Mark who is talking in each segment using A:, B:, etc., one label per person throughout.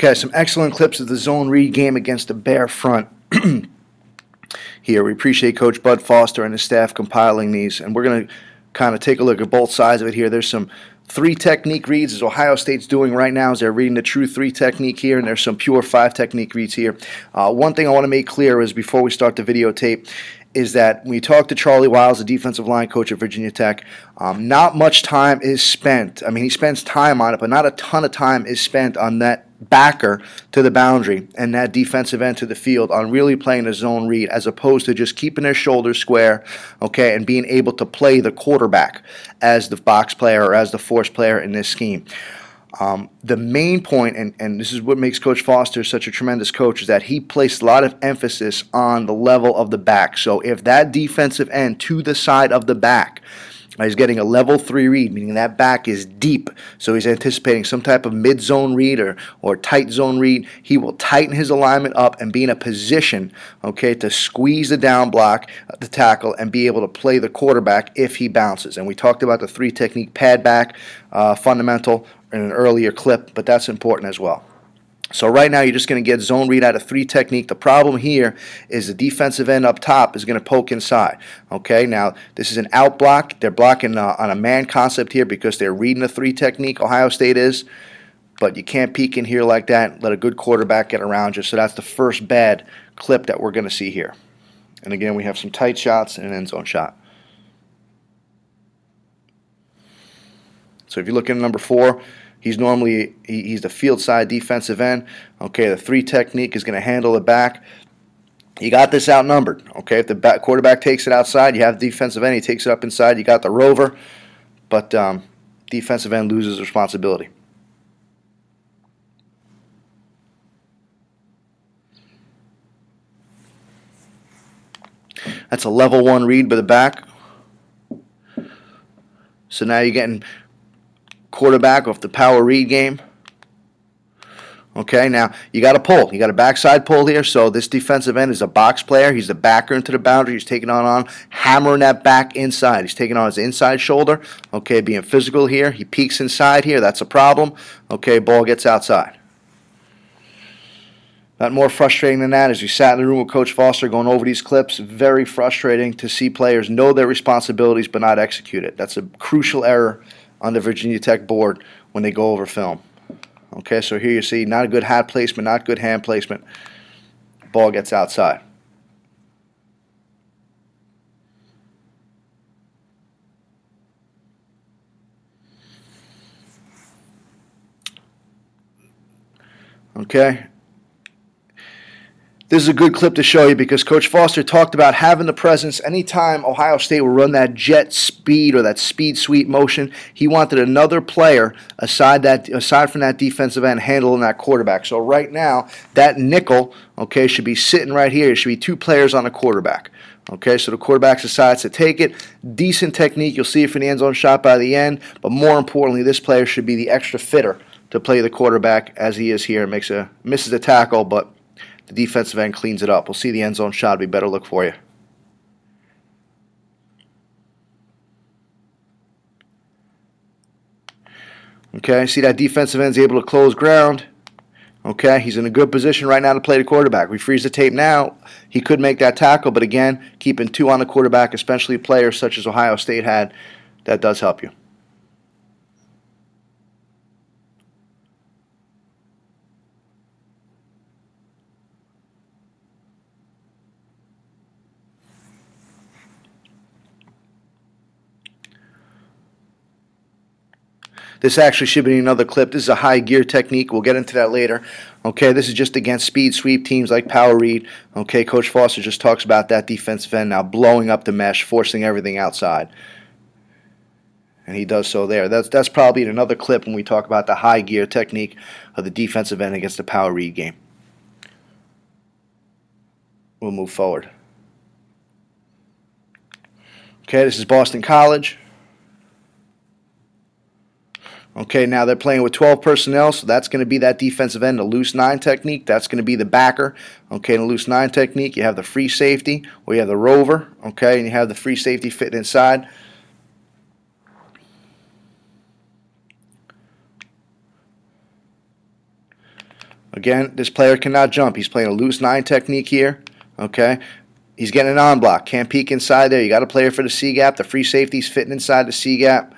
A: Okay, some excellent clips of the zone read game against the Bear front. Here, we appreciate Coach Bud Foster and his staff compiling these, and we're going to kind of take a look at both sides of it here. There's some three technique reads as Ohio State's doing right now as they're reading the true three technique here, and there's some pure five technique reads here. One thing I want to make clear is before we start the videotape is that when you talk to Charlie Wiles, the defensive line coach at Virginia Tech, not much time is spent. I mean, he spends time on it, but not a ton of time is spent on that backer to the boundary and that defensive end to the field on really playing a zone read as opposed to just keeping their shoulders square, okay, and being able to play the quarterback as the box player or as the force player in this scheme. The main point, and this is what makes Coach Foster such a tremendous coach, is that he placed a lot of emphasis on the level of the back. So if that defensive end to the side of the back is getting a level 3 read, meaning that back is deep, so he's anticipating some type of mid-zone read or tight zone read, he will tighten his alignment up and be in a position, okay, to squeeze the down block, the tackle, and be able to play the quarterback if he bounces. And we talked about the three technique pad back fundamental in an earlier clip, but that's important as well. So right now you're just going to get zone read out of three technique. The problem here is the defensive end up top is going to poke inside. Okay, now this is an out block. They're blocking on a man concept here because they're reading the three technique, Ohio State is. But you can't peek in here like that and let a good quarterback get around you. So that's the first bad clip that we're going to see here. And again, we have some tight shots and an end zone shot. So if you look at number 4, he's the field side defensive end. Okay, the three technique is going to handle it back. You got this outnumbered. Okay, if the quarterback takes it outside, you have the defensive end. He takes it up inside. You got the rover, but defensive end loses responsibility. That's a level 1 read by the back. So now you're getting quarterback off the power read game. Okay, now you got a pull. You got a backside pull here. So this defensive end is a box player. He's the backer into the boundary. He's taking on, hammering that back inside. He's taking on his inside shoulder. Okay, being physical here. He peeks inside here. That's a problem. Okay, ball gets outside. Not more frustrating than that as we sat in the room with Coach Foster going over these clips. Very frustrating to see players know their responsibilities but not execute it. That's a crucial error on the Virginia Tech board when they go over film. Okay, so here you see not a good hat placement, not good hand placement. Ball gets outside. Okay. This is a good clip to show you because Coach Foster talked about having the presence. Anytime Ohio State will run that jet speed or that speed sweep motion, he wanted another player aside from that defensive end handling that quarterback. So right now, that nickel, okay, should be sitting right here. There should be 2 players on a quarterback. Okay, so the quarterback decides to take it. Decent technique. You'll see it for the end zone shot by the end. But more importantly, this player should be the extra fitter to play the quarterback as he is here. Misses a tackle, but the defensive end cleans it up. We'll see the end zone shot. Be better look for you. Okay, see that defensive end's able to close ground. Okay, he's in a good position right now to play the quarterback. We freeze the tape now. He could make that tackle, but again, keeping 2 on the quarterback, especially players such as Ohio State had, that does help you. This actually should be another clip. This is a high gear technique. We'll get into that later. Okay, this is just against speed sweep teams like power read. Okay, Coach Foster just talks about that defensive end now blowing up the mesh, forcing everything outside. And he does so there. That's probably in another clip when we talk about the high gear technique of the defensive end against the power read game. We'll move forward. Okay, this is Boston College. Okay, now they're playing with 12 personnel, so that's going to be that defensive end, the loose 9 technique. That's going to be the backer. Okay, in the loose 9 technique, you have the free safety, or you have the rover, okay, and you have the free safety fitting inside. Again, this player cannot jump. He's playing a loose 9 technique here. Okay. He's getting an on block. Can't peek inside there. You got a player for the C gap. The free safety's fitting inside the C gap.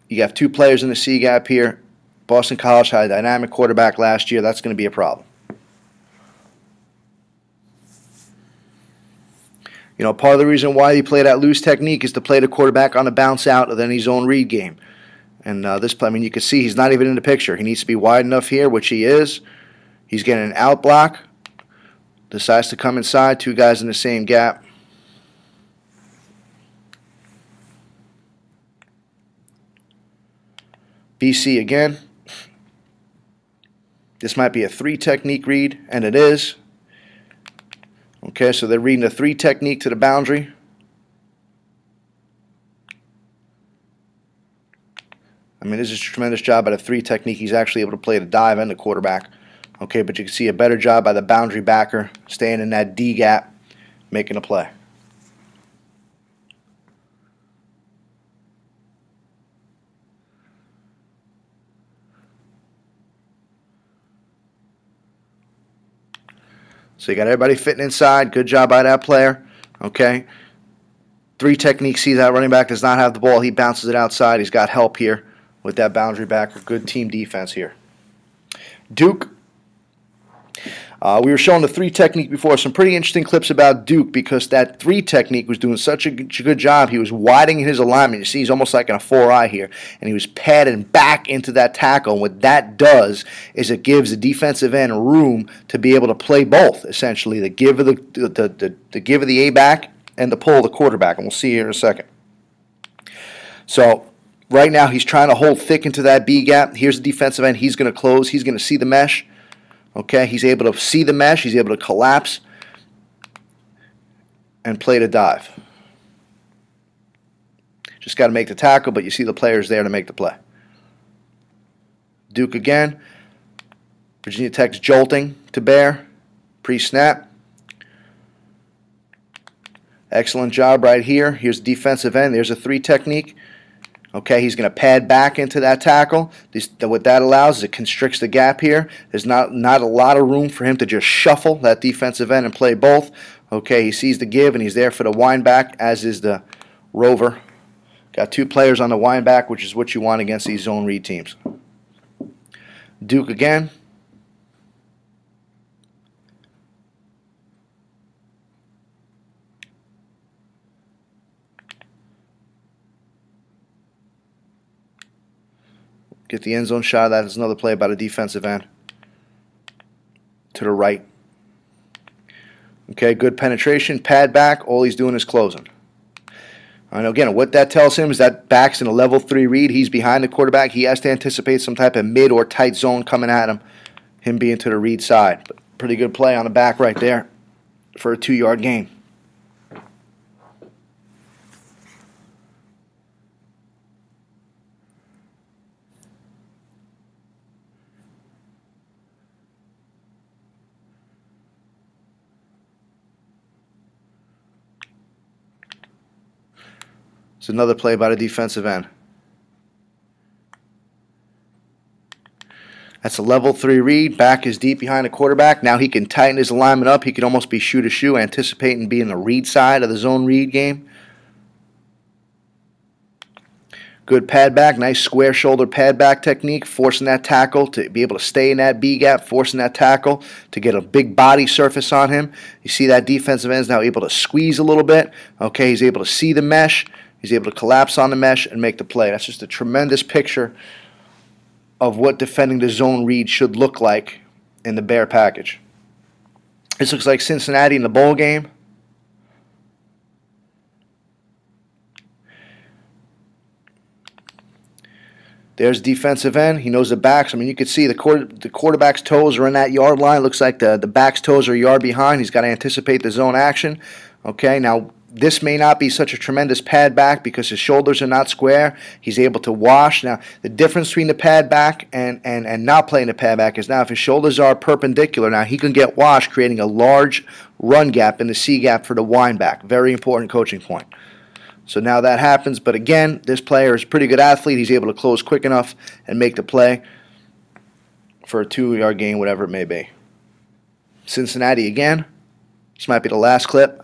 A: You have 2 players in the C gap here. Boston College had a dynamic quarterback last year. That's going to be a problem. You know, part of the reason why he played that loose technique is to play the quarterback on the bounce out of any zone read game. And this play, I mean, you can see he's not even in the picture. He needs to be wide enough here, which he is. He's getting an out block. Decides to come inside. 2 guys in the same gap. BC again. This might be a 3 technique read, and it is. Okay, so they're reading a 3 technique to the boundary. I mean, this is a tremendous job by the 3 technique. He's actually able to play the dive and the quarterback. Okay, but you can see a better job by the boundary backer, staying in that D gap, making a play. So you got everybody fitting inside. Good job by that player. Okay. 3 technique, see that running back does not have the ball. He bounces it outside. He's got help here with that boundary backer. Good team defense here. Duke. We were showing the 3 technique before. Some pretty interesting clips about Duke because that 3 technique was doing such a good job. He was widening his alignment. You see he's almost like in a 4-eye here. And he was padding back into that tackle. And what that does is it gives the defensive end room to be able to play both, essentially. The give of the A-back and the pull of the quarterback. And we'll see here in a second. So right now he's trying to hold thick into that B gap. Here's the defensive end. He's going to close. He's going to see the mesh. Okay, he's able to see the mesh. He's able to collapse and play the dive. Just got to make the tackle, but you see the players there to make the play. Duke again. Virginia Tech's jolting to bear. Pre-snap. Excellent job right here. Here's the defensive end. There's a 3 technique. Okay, he's going to pad back into that tackle. What that allows is it constricts the gap here. There's not a lot of room for him to just shuffle that defensive end and play both. Okay, he sees the give and he's there for the wind back, as is the rover. Got 2 players on the wind back, which is what you want against these zone read teams. Duke again. Get the end zone shot. That is another play by the defensive end. To the right. Okay, good penetration. Pad back. All he's doing is closing. And again, what that tells him is that back's in a level 3 read. He's behind the quarterback. He has to anticipate some type of mid or tight zone coming at him. Him being to the read side. But pretty good play on the back right there for a 2-yard gain. It's another play by the defensive end. That's a level 3 read. Back is deep behind the quarterback. Now he can tighten his alignment up. He could almost be shoe-to-shoe, anticipating being the read side of the zone read game. Good pad back. Nice square shoulder pad back technique, forcing that tackle to be able to stay in that B gap, forcing that tackle to get a big body surface on him. You see that defensive end is now able to squeeze a little bit. Okay, he's able to see the mesh. He's able to collapse on the mesh and make the play. That's just a tremendous picture of what defending the zone read should look like in the Bear package. This looks like Cincinnati in the bowl game. There's defensive end. He knows the backs. I mean, you can see the quarterback's toes are in that yard line. Looks like the back's toes are a yard behind. He's got to anticipate the zone action. Okay, now this may not be such a tremendous pad back because his shoulders are not square. He's able to wash. Now, the difference between the pad back and not playing the pad back is now if his shoulders are perpendicular, now he can get washed, creating a large run gap in the C gap for the wind back. Very important coaching point. So now that happens, but again, this player is a pretty good athlete. He's able to close quick enough and make the play for a 2-yard gain, whatever it may be. Cincinnati again. This might be the last clip.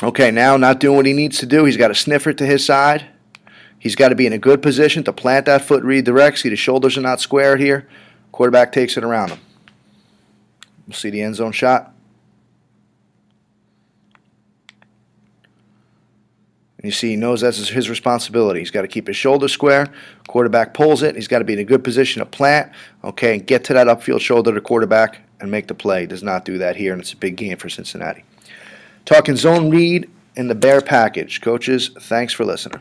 A: Okay, now not doing what he needs to do. He's got to sniffer it to his side. He's got to be in a good position to plant that foot, redirect. See, the shoulders are not squared here. Quarterback takes it around him. We'll see the end zone shot. And you see he knows that's his responsibility. He's got to keep his shoulders square. Quarterback pulls it. He's got to be in a good position to plant. Okay, and get to that upfield shoulder to quarterback and make the play. He does not do that here, and it's a big game for Cincinnati. Talking zone read in the Bear package. Coaches, thanks for listening.